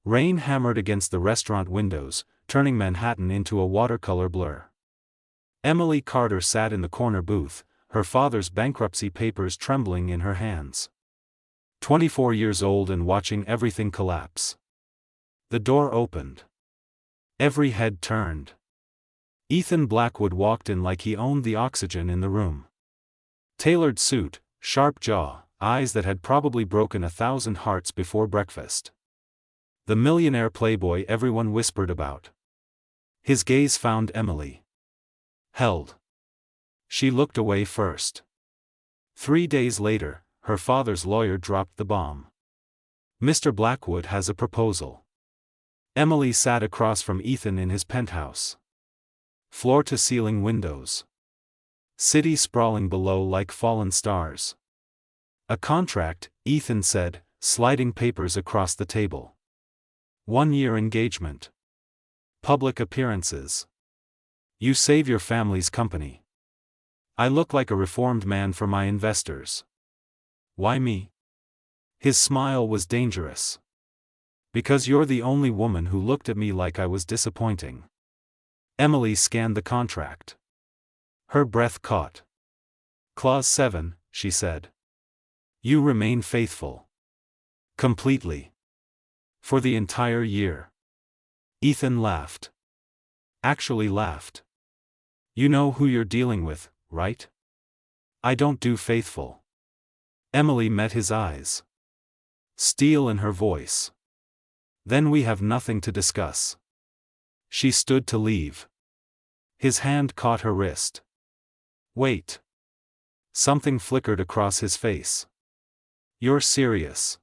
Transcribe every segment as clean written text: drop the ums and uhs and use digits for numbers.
Rain hammered against the restaurant windows, turning Manhattan into a watercolor blur. Emily Carter sat in the corner booth, her father's bankruptcy papers trembling in her hands. 24 years old and watching everything collapse. The door opened. Every head turned. Ethan Blackwood walked in like he owned the oxygen in the room. Tailored suit, sharp jaw, eyes that had probably broken 1,000 hearts before breakfast. The millionaire playboy everyone whispered about. His gaze found Emily. Held. She looked away first. 3 days later, her father's lawyer dropped the bomb. Mr. Blackwood has a proposal. Emily sat across from Ethan in his penthouse. Floor-to-ceiling windows. City sprawling below like fallen stars. A contract, Ethan said, sliding papers across the table. 1-year engagement. Public appearances. You save your family's company. I look like a reformed man for my investors. Why me? His smile was dangerous. Because you're the only woman who looked at me like I was disappointing. Emily scanned the contract. Her breath caught. Clause 7, she said. You remain faithful. Completely. For the entire year. Ethan laughed. Actually laughed. You know who you're dealing with, right? I don't do faithful. Emily met his eyes. Steel in her voice. Then we have nothing to discuss. She stood to leave. His hand caught her wrist. Wait. Something flickered across his face. You're serious.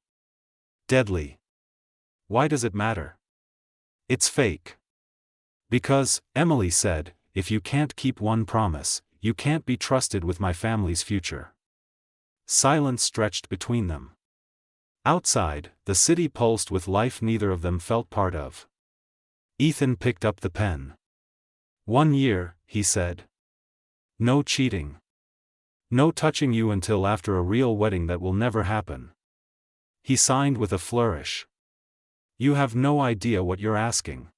Deadly. Why does it matter? It's fake. Because, Emily said, if you can't keep one promise, you can't be trusted with my family's future. Silence stretched between them. Outside, the city pulsed with life neither of them felt part of. Ethan picked up the pen. 1 year, he said. No cheating. No touching you until after a real wedding that will never happen. He signed with a flourish. You have no idea what you're asking.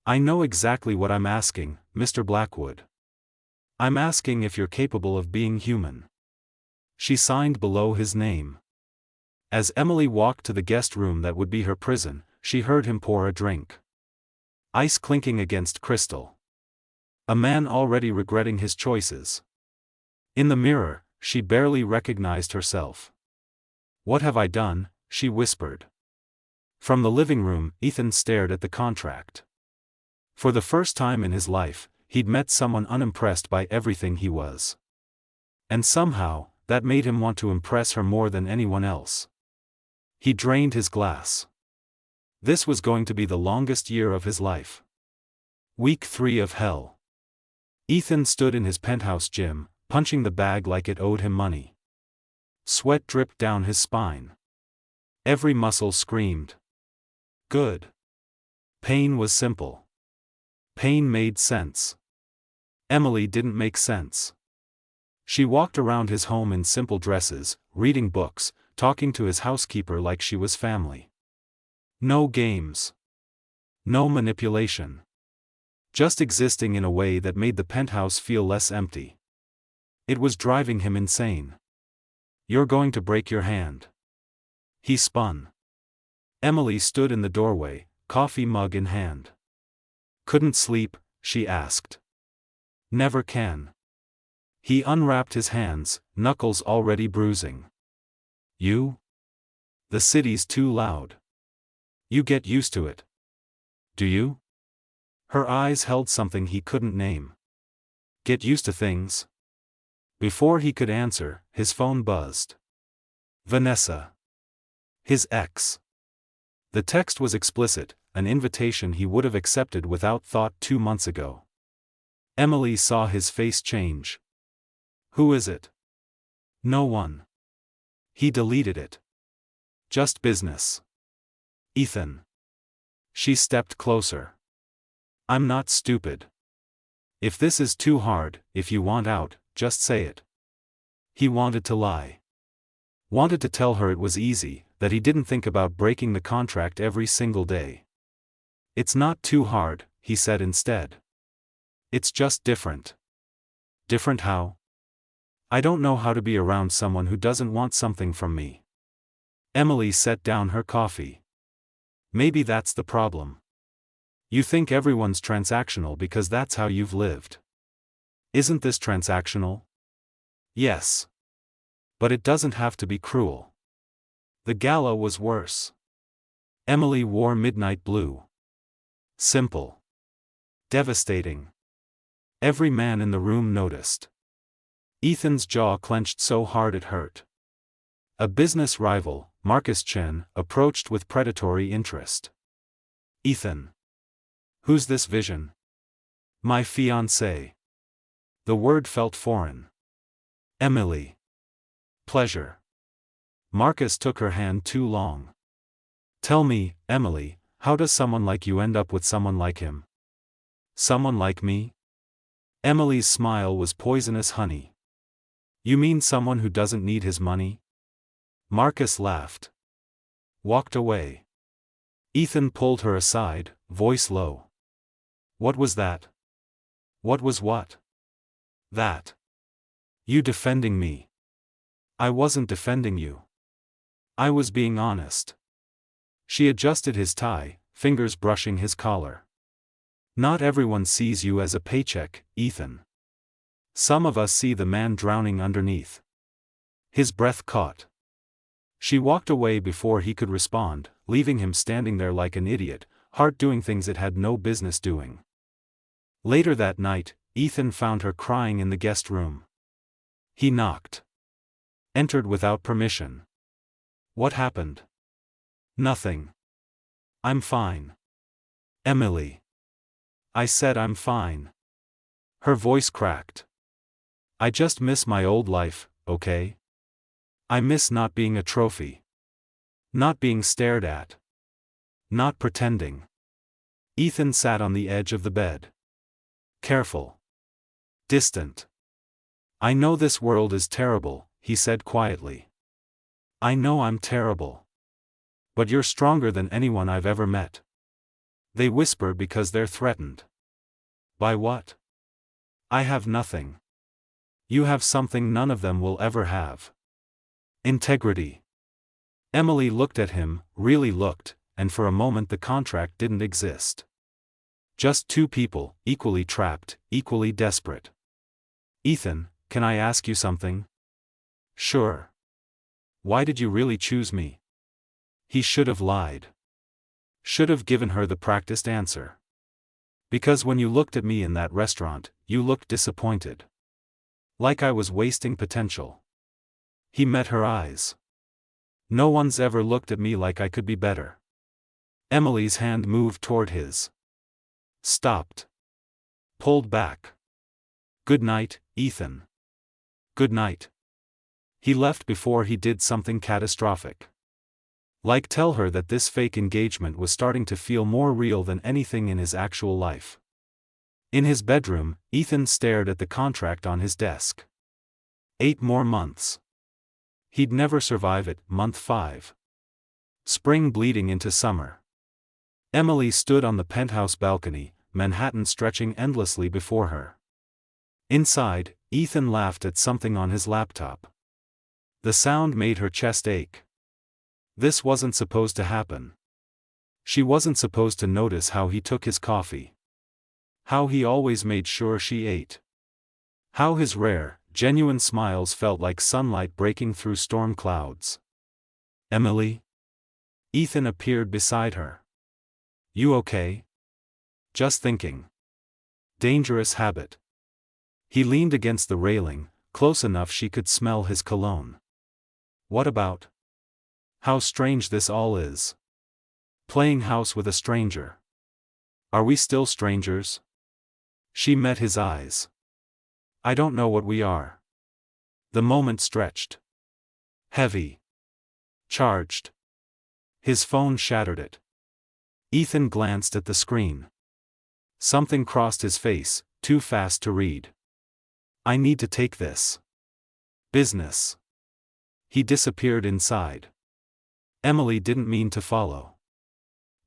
I know exactly what I'm asking, Mr. Blackwood. I'm asking if you're capable of being human. She signed below his name. As Emily walked to the guest room that would be her prison, she heard him pour a drink. Ice clinking against crystal. A man already regretting his choices. In the mirror, she barely recognized herself. What have I done? She whispered. From the living room, Ethan stared at the contract. For the first time in his life, he'd met someone unimpressed by everything he was. And somehow, that made him want to impress her more than anyone else. He drained his glass. This was going to be the longest year of his life. Week 3 of hell. Ethan stood in his penthouse gym, punching the bag like it owed him money. Sweat dripped down his spine. Every muscle screamed. Good. Pain was simple. Pain made sense. Emily didn't make sense. She walked around his home in simple dresses, reading books, talking to his housekeeper like she was family. No games. No manipulation. Just existing in a way that made the penthouse feel less empty. It was driving him insane. You're going to break your hand. He spun. Emily stood in the doorway, coffee mug in hand. Couldn't sleep, she asked. Never can. He unwrapped his hands, knuckles already bruising. You? The city's too loud. You get used to it. Do you? Her eyes held something he couldn't name. Get used to things? Before he could answer, his phone buzzed. Vanessa. His ex. The text was explicit, an invitation he would have accepted without thought 2 months ago. Emily saw his face change. Who is it? No one. He deleted it. Just business. Ethan. She stepped closer. I'm not stupid. If this is too hard, if you want out, just say it. He wanted to lie. Wanted to tell her it was easy, that he didn't think about breaking the contract every single day. It's not too hard, he said instead. It's just different. Different how? I don't know how to be around someone who doesn't want something from me. Emily set down her coffee. Maybe that's the problem. You think everyone's transactional because that's how you've lived. Isn't this transactional? Yes. But it doesn't have to be cruel. The gala was worse. Emily wore midnight blue. Simple. Devastating. Every man in the room noticed. Ethan's jaw clenched so hard it hurt. A business rival, Marcus Chen, approached with predatory interest. Ethan. Who's this vision? My fiancé. The word felt foreign. Emily. Pleasure. Marcus took her hand too long. Tell me, Emily, how does someone like you end up with someone like him? Someone like me? Emily's smile was poisonous honey. You mean someone who doesn't need his money? Marcus laughed. Walked away. Ethan pulled her aside, voice low. What was that? What was what? That. You defending me. I wasn't defending you. I was being honest. She adjusted his tie, fingers brushing his collar. Not everyone sees you as a paycheck, Ethan. Some of us see the man drowning underneath. His breath caught. She walked away before he could respond, leaving him standing there like an idiot, heart doing things it had no business doing. Later that night, Ethan found her crying in the guest room. He knocked. Entered without permission. What happened? Nothing. I'm fine. Emily. I said I'm fine. Her voice cracked. I just miss my old life, okay? I miss not being a trophy. Not being stared at. Not pretending. Ethan sat on the edge of the bed. Careful. Distant. I know this world is terrible, he said quietly. I know I'm terrible. But you're stronger than anyone I've ever met. They whisper because they're threatened. By what? I have nothing. You have something none of them will ever have. Integrity. Emily looked at him, really looked, and for a moment the contract didn't exist. Just two people, equally trapped, equally desperate. Ethan, can I ask you something? Sure. Why did you really choose me? He should have lied. Should have given her the practiced answer. Because when you looked at me in that restaurant, you looked disappointed. Like I was wasting potential. He met her eyes. No one's ever looked at me like I could be better. Emily's hand moved toward his. Stopped. Pulled back. Good night, Ethan. Good night. He left before he did something catastrophic. Like tell her that this fake engagement was starting to feel more real than anything in his actual life. In his bedroom, Ethan stared at the contract on his desk. 8 more months. He'd never survive it, month 5. Spring bleeding into summer. Emily stood on the penthouse balcony, Manhattan stretching endlessly before her. Inside, Ethan laughed at something on his laptop. The sound made her chest ache. This wasn't supposed to happen. She wasn't supposed to notice how he took his coffee. How he always made sure she ate. How his rare, genuine smiles felt like sunlight breaking through storm clouds. Emily? Ethan appeared beside her. You okay? Just thinking. Dangerous habit. He leaned against the railing, close enough she could smell his cologne. What about? How strange this all is. Playing house with a stranger. Are we still strangers? She met his eyes. I don't know what we are. The moment stretched. Heavy. Charged. His phone shattered it. Ethan glanced at the screen. Something crossed his face, too fast to read. I need to take this. Business. He disappeared inside. Emily didn't mean to follow.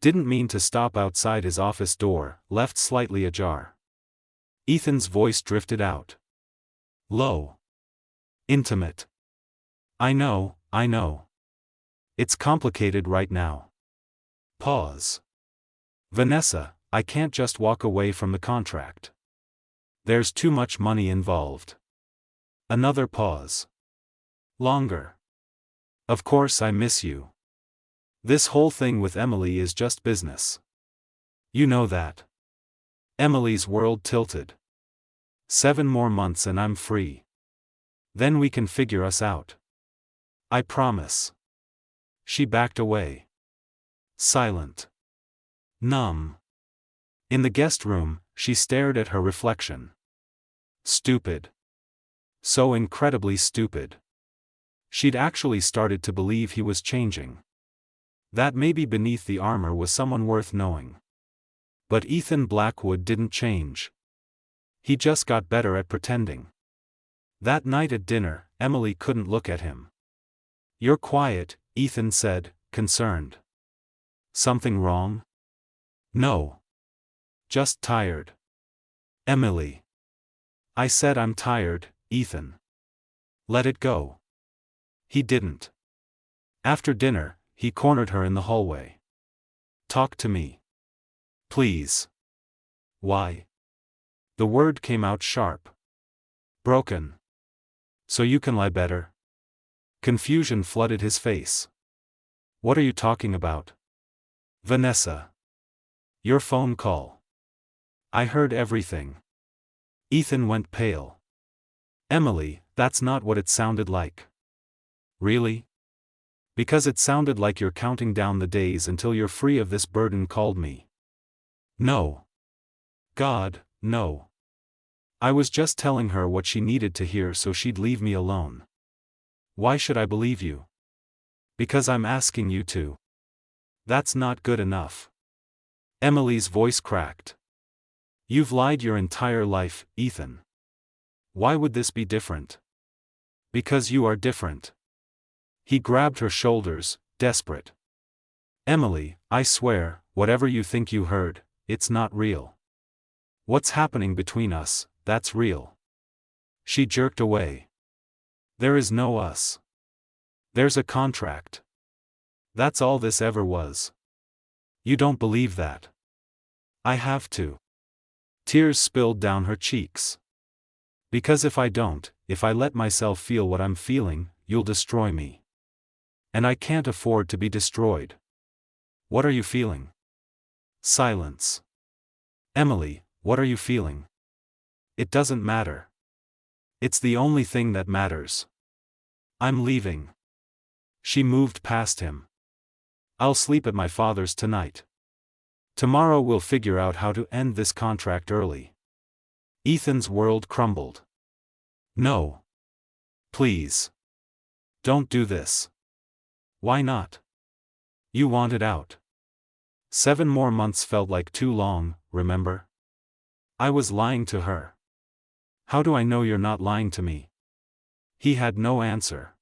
Didn't mean to stop outside his office door, left slightly ajar. Ethan's voice drifted out. Low. Intimate. I know. It's complicated right now. Pause. Vanessa, I can't just walk away from the contract. There's too much money involved. Another pause. Longer. Of course I miss you. This whole thing with Emily is just business. You know that. Emily's world tilted. 7 more months and I'm free. Then we can figure us out. I promise. She backed away. Silent. Numb. In the guest room, she stared at her reflection. Stupid. So incredibly stupid. She'd actually started to believe he was changing. That maybe beneath the armor was someone worth knowing. But Ethan Blackwood didn't change. He just got better at pretending. That night at dinner, Emily couldn't look at him. You're quiet, Ethan said, concerned. Something wrong? No. Just tired. Emily. I said I'm tired, Ethan. Let it go. He didn't. After dinner, he cornered her in the hallway. Talk to me. Please. Why? The word came out sharp. Broken. So you can lie better? Confusion flooded his face. What are you talking about? Vanessa. Your phone call. I heard everything. Ethan went pale. Emily, that's not what it sounded like. Really? Because it sounded like you're counting down the days until you're free of this burden. Called me. No. God, no. I was just telling her what she needed to hear so she'd leave me alone. Why should I believe you? Because I'm asking you to. That's not good enough. Emily's voice cracked. You've lied your entire life, Ethan. Why would this be different? Because you are different. He grabbed her shoulders, desperate. Emily, I swear, whatever you think you heard, it's not real. What's happening between us, that's real. She jerked away. There is no us. There's a contract. That's all this ever was. You don't believe that. I have to. Tears spilled down her cheeks. Because if I don't, if I let myself feel what I'm feeling, you'll destroy me. And I can't afford to be destroyed. What are you feeling? Silence. Emily, what are you feeling? It doesn't matter. It's the only thing that matters. I'm leaving. She moved past him. I'll sleep at my father's tonight. Tomorrow we'll figure out how to end this contract early. Ethan's world crumbled. No. Please. Don't do this. Why not? You wanted out. 7 more months felt like too long, remember? I was lying to her. How do I know you're not lying to me? He had no answer.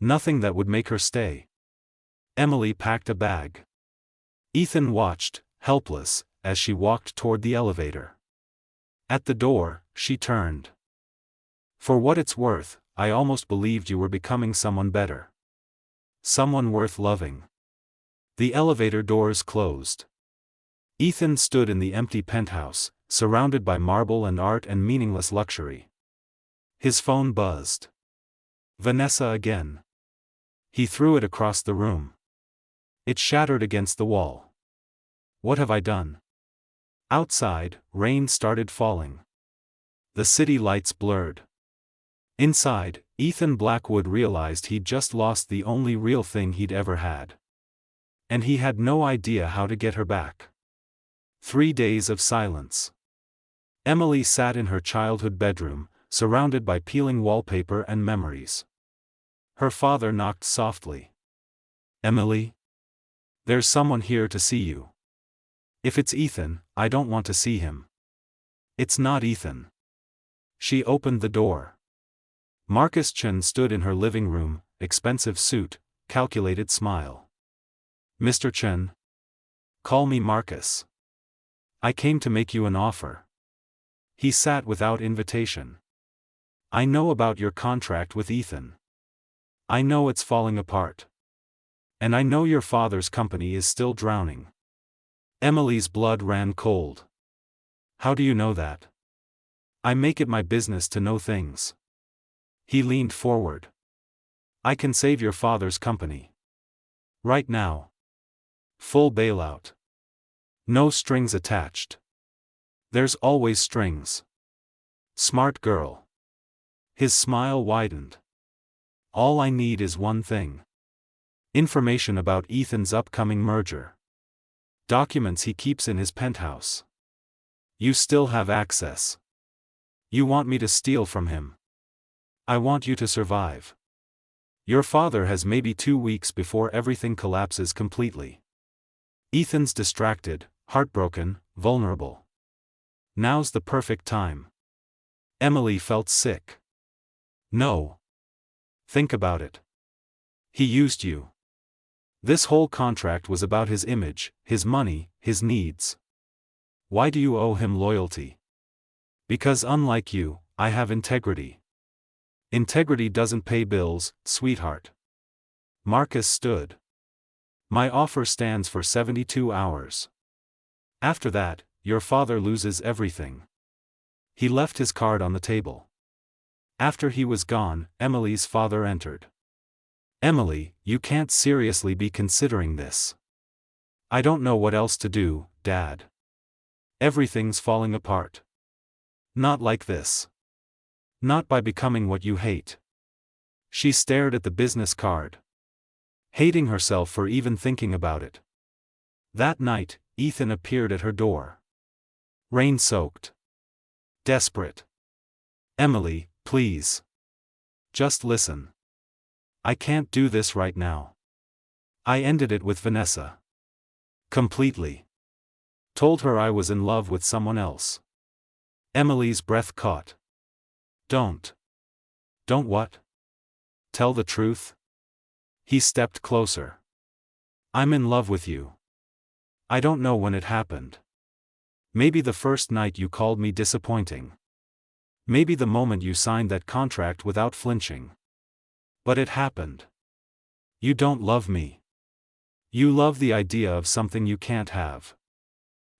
Nothing that would make her stay. Emily packed a bag. Ethan watched, helpless, as she walked toward the elevator. At the door, she turned. For what it's worth, I almost believed you were becoming someone better. Someone worth loving. The elevator doors closed. Ethan stood in the empty penthouse, surrounded by marble and art and meaningless luxury. His phone buzzed. Vanessa again. He threw it across the room. It shattered against the wall. What have I done? Outside, rain started falling. The city lights blurred. Inside, Ethan Blackwood realized he'd just lost the only real thing he'd ever had. And he had no idea how to get her back. 3 days of silence. Emily sat in her childhood bedroom, surrounded by peeling wallpaper and memories. Her father knocked softly. Emily? There's someone here to see you. If it's Ethan, I don't want to see him. It's not Ethan. She opened the door. Marcus Chen stood in her living room, expensive suit, calculated smile. "Mr. Chen?" "Call me Marcus. I came to make you an offer." He sat without invitation. "I know about your contract with Ethan. I know it's falling apart. And I know your father's company is still drowning." Emily's blood ran cold. "How do you know that?" "I make it my business to know things." He leaned forward. "I can save your father's company. Right now. Full bailout. No strings attached." "There's always strings." "Smart girl." His smile widened. "All I need is one thing. Information about Ethan's upcoming merger. Documents he keeps in his penthouse. You still have access. You want me to steal from him. I want you to survive. Your father has maybe 2 weeks before everything collapses completely. Ethan's distracted, heartbroken, vulnerable. Now's the perfect time." Emily felt sick. "No. Think about it. He used you. This whole contract was about his image, his money, his needs. Why do you owe him loyalty?" "Because unlike you, I have integrity." "Integrity doesn't pay bills, sweetheart." Marcus stood. "My offer stands for 72 hours. After that, your father loses everything." He left his card on the table. After he was gone, Emily's father entered. "Emily, you can't seriously be considering this." "I don't know what else to do, Dad. Everything's falling apart." "Not like this. Not by becoming what you hate." She stared at the business card, hating herself for even thinking about it. That night, Ethan appeared at her door. Rain-soaked. Desperate. "Emily, please. Just listen. I can't do this right now. I ended it with Vanessa. Completely. Told her I was in love with someone else." Emily's breath caught. "Don't." "Don't what?" "Tell the truth." He stepped closer. "I'm in love with you. I don't know when it happened. Maybe the first night you called me disappointing. Maybe the moment you signed that contract without flinching. But it happened. You don't love me. You love the idea of something you can't have.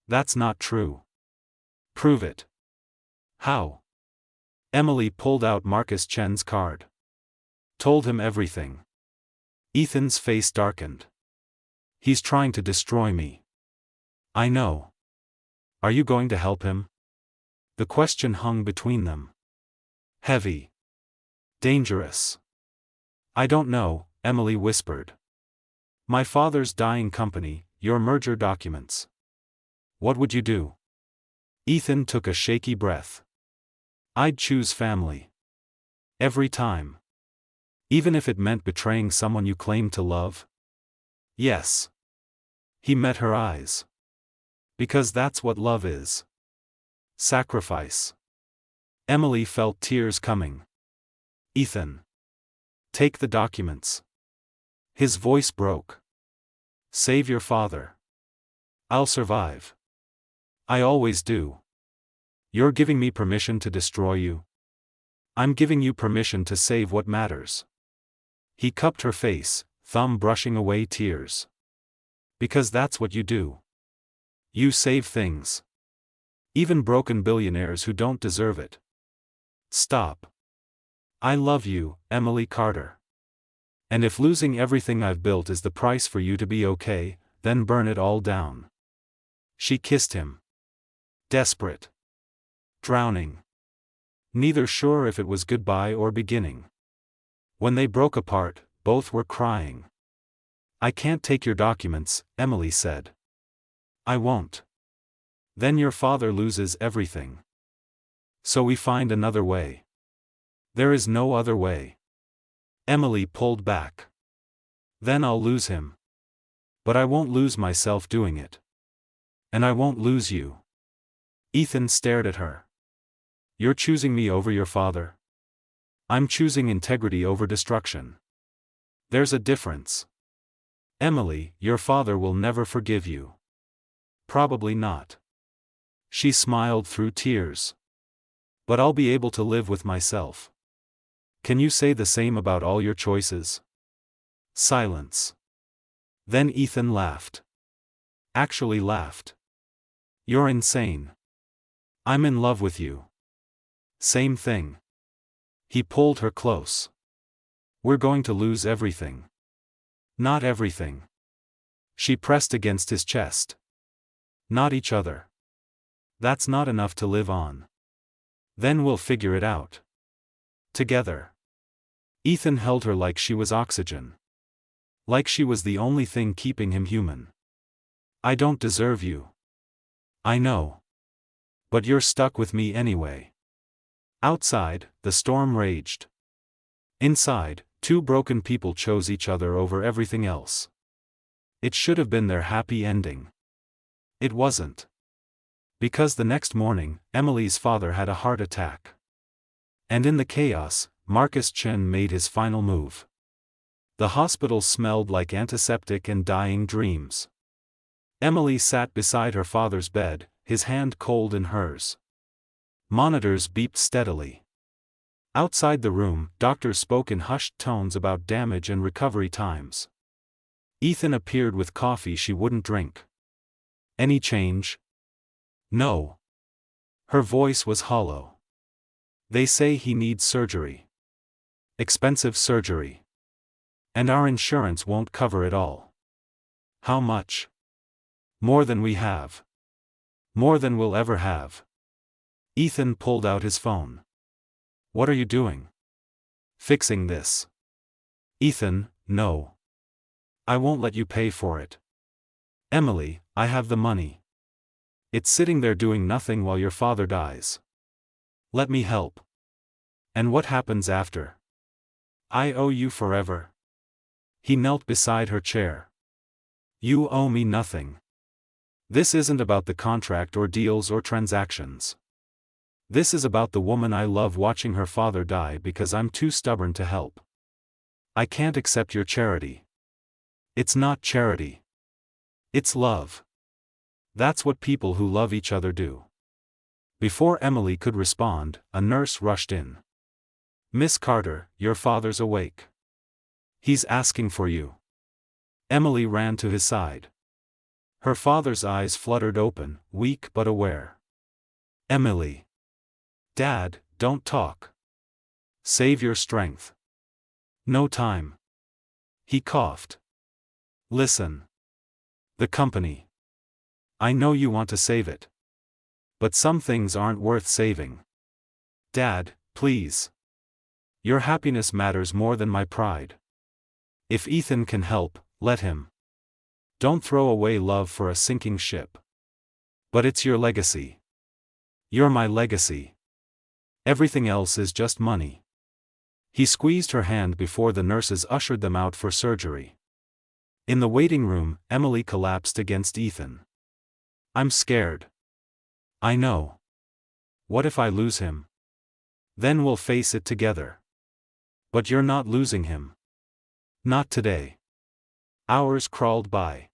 That's not true. Prove it." "How?" Emily pulled out Marcus Chen's card. Told him everything. Ethan's face darkened. "He's trying to destroy me." "I know. Are you going to help him?" The question hung between them. Heavy. Dangerous. "I don't know," Emily whispered. "My father's dying company, your merger documents. What would you do?" Ethan took a shaky breath. "I'd choose family. Every time. Even if it meant betraying someone you claimed to love." "Yes." He met her eyes. "Because that's what love is. Sacrifice." Emily felt tears coming. "Ethan. Take the documents." His voice broke. "Save your father. I'll survive. I always do. You're giving me permission to destroy you. I'm giving you permission to save what matters." He cupped her face, thumb brushing away tears. "Because that's what you do. You save things. Even broken billionaires who don't deserve it." "Stop. I love you, Emily Carter. And if losing everything I've built is the price for you to be okay, then burn it all down." She kissed him. Desperate. Drowning. Neither sure if it was goodbye or beginning. When they broke apart, both were crying. "I can't take your documents," Emily said. "I won't. Then your father loses everything. So we find another way." "There is no other way." Emily pulled back. "Then I'll lose him. But I won't lose myself doing it. And I won't lose you." Ethan stared at her. "You're choosing me over your father?" "I'm choosing integrity over destruction." There's a difference. Emily, your father will never forgive you. Probably not. She smiled through tears. But I'll be able to live with myself. Can you say the same about all your choices? Silence. Then Ethan laughed. Actually laughed. You're insane. I'm in love with you. Same thing. He pulled her close. We're going to lose everything. Not everything. She pressed against his chest. Not each other. That's not enough to live on. Then we'll figure it out. Together. Ethan held her like she was oxygen. Like she was the only thing keeping him human. I don't deserve you. I know. But you're stuck with me anyway. Outside, the storm raged. Inside, two broken people chose each other over everything else. It should have been their happy ending. It wasn't. Because the next morning, Emily's father had a heart attack. And in the chaos, Marcus Chen made his final move. The hospital smelled like antiseptic and dying dreams. Emily sat beside her father's bed, his hand cold in hers. Monitors beeped steadily. Outside the room, doctors spoke in hushed tones about damage and recovery times. Ethan appeared with coffee she wouldn't drink. Any change? No. Her voice was hollow. They say he needs surgery. Expensive surgery. And our insurance won't cover it all. How much? More than we have. More than we'll ever have. Ethan pulled out his phone. What are you doing? Fixing this. Ethan, no. I won't let you pay for it. Emily, I have the money. It's sitting there doing nothing while your father dies. Let me help. And what happens after? I owe you forever. He knelt beside her chair. You owe me nothing. This isn't about the contract or deals or transactions. This is about the woman I love watching her father die because I'm too stubborn to help. I can't accept your charity. It's not charity. It's love. That's what people who love each other do. Before Emily could respond, a nurse rushed in. Miss Carter, your father's awake. He's asking for you. Emily ran to his side. Her father's eyes fluttered open, weak but aware. Emily. Dad, don't talk. Save your strength. No time. He coughed. Listen. The company. I know you want to save it. But some things aren't worth saving. Dad, please. Your happiness matters more than my pride. If Ethan can help, let him. Don't throw away love for a sinking ship. But it's your legacy. You're my legacy. Everything else is just money. He squeezed her hand before the nurses ushered them out for surgery. In the waiting room, Emily collapsed against Ethan. I'm scared. I know. What if I lose him? Then we'll face it together. But you're not losing him. Not today. Hours crawled by.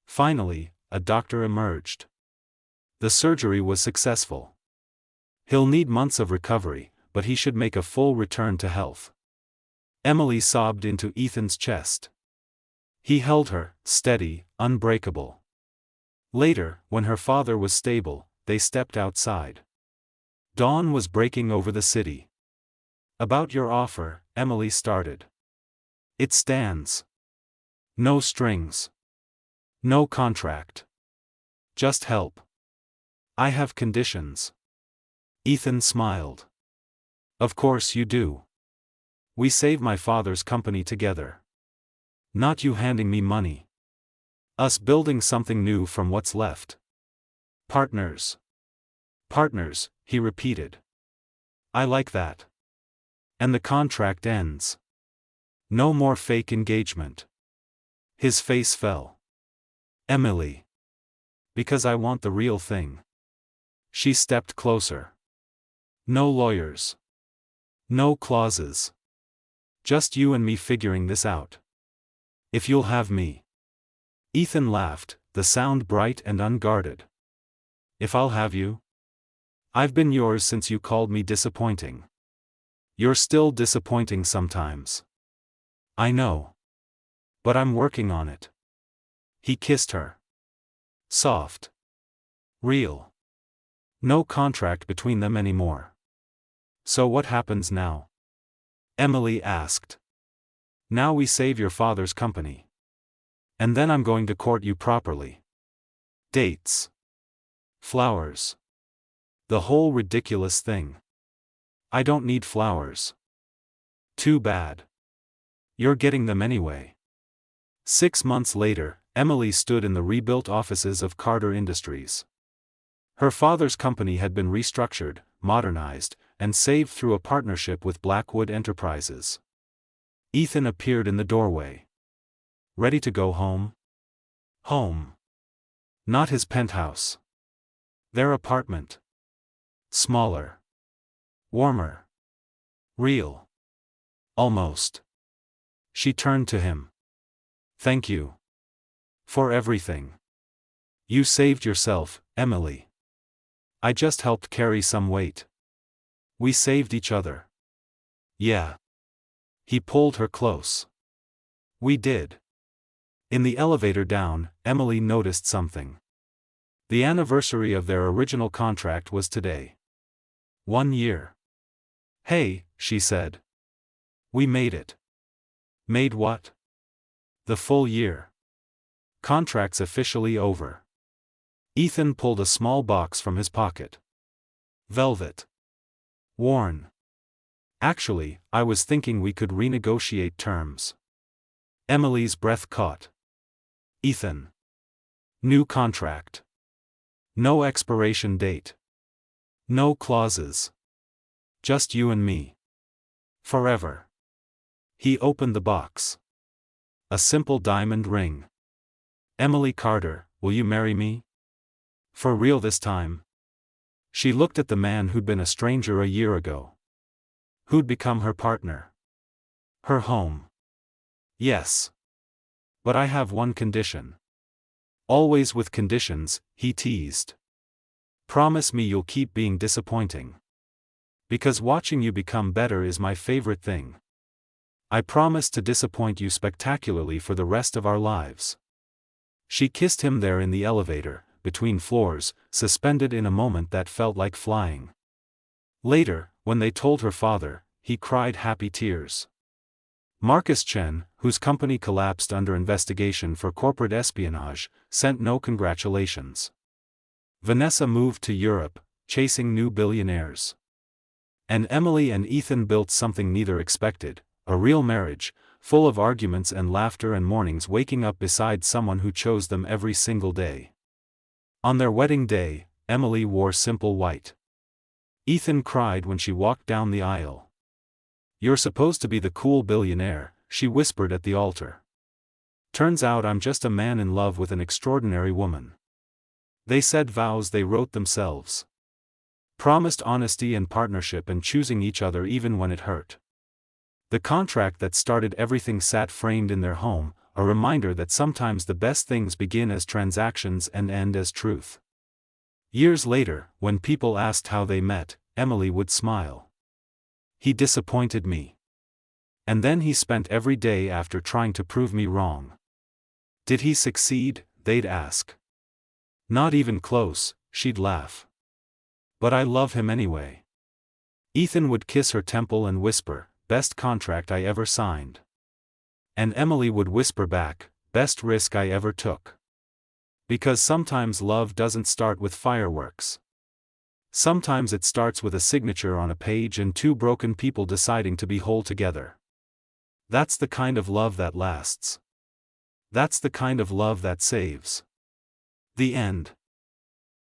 Finally, a doctor emerged. The surgery was successful. He'll need months of recovery, but he should make a full return to health. Emily sobbed into Ethan's chest. He held her, steady, unbreakable. Later, when her father was stable, they stepped outside. Dawn was breaking over the city. About your offer, Emily started. It stands. No strings. No contract. Just help. I have conditions. Ethan smiled. Of course you do. We save my father's company together. Not you handing me money. Us building something new from what's left. Partners. Partners, he repeated. I like that. And the contract ends. No more fake engagement. His face fell. Emily. Because I want the real thing. She stepped closer. No lawyers. No clauses. Just you and me figuring this out. If you'll have me. Ethan laughed, the sound bright and unguarded. If I'll have you? I've been yours since you called me disappointing. You're still disappointing sometimes. I know. But I'm working on it. He kissed her. Soft. Real. No contract between them anymore. So what happens now? Emily asked. Now we save your father's company. And then I'm going to court you properly. Dates. Flowers. The whole ridiculous thing. I don't need flowers. Too bad. You're getting them anyway. 6 months later, Emily stood in the rebuilt offices of Carter Industries. Her father's company had been restructured, modernized, and saved through a partnership with Blackwood Enterprises. Ethan appeared in the doorway. Ready to go home? Home. Not his penthouse. Their apartment. Smaller. Warmer. Real. Almost. She turned to him. Thank you. For everything. You saved yourself, Emily. I just helped carry some weight. We saved each other. Yeah. He pulled her close. We did. In the elevator down, Emily noticed something. The anniversary of their original contract was today. 1 year. Hey, she said. We made it. Made what? The full year. Contract's officially over. Ethan pulled a small box from his pocket. Velvet. Worn. Actually, I was thinking we could renegotiate terms. Emily's breath caught. Ethan. New contract. No expiration date. No clauses. Just you and me. Forever. He opened the box. A simple diamond ring. Emily Carter, will you marry me? For real this time? She looked at the man who'd been a stranger a year ago. Who'd become her partner. Her home. Yes. But I have one condition. Always with conditions, he teased. Promise me you'll keep being disappointing. Because watching you become better is my favorite thing. I promise to disappoint you spectacularly for the rest of our lives. She kissed him there in the elevator, between floors, suspended in a moment that felt like flying. Later, when they told her father, he cried happy tears. Marcus Chen, whose company collapsed under investigation for corporate espionage, sent no congratulations. Vanessa moved to Europe, chasing new billionaires. And Emily and Ethan built something neither expected, a real marriage, full of arguments and laughter and mornings waking up beside someone who chose them every single day. On their wedding day, Emily wore simple white. Ethan cried when she walked down the aisle. You're supposed to be the cool billionaire, she whispered at the altar. Turns out I'm just a man in love with an extraordinary woman. They said vows they wrote themselves. Promised honesty and partnership and choosing each other even when it hurt. The contract that started everything sat framed in their home, a reminder that sometimes the best things begin as transactions and end as truth. Years later, when people asked how they met, Emily would smile. He disappointed me. And then he spent every day after trying to prove me wrong. Did he succeed? They'd ask. Not even close, she'd laugh. But I love him anyway. Ethan would kiss her temple and whisper, best contract I ever signed. And Emily would whisper back, best risk I ever took. Because sometimes love doesn't start with fireworks. Sometimes it starts with a signature on a page and two broken people deciding to be whole together. That's the kind of love that lasts. That's the kind of love that saves. The end.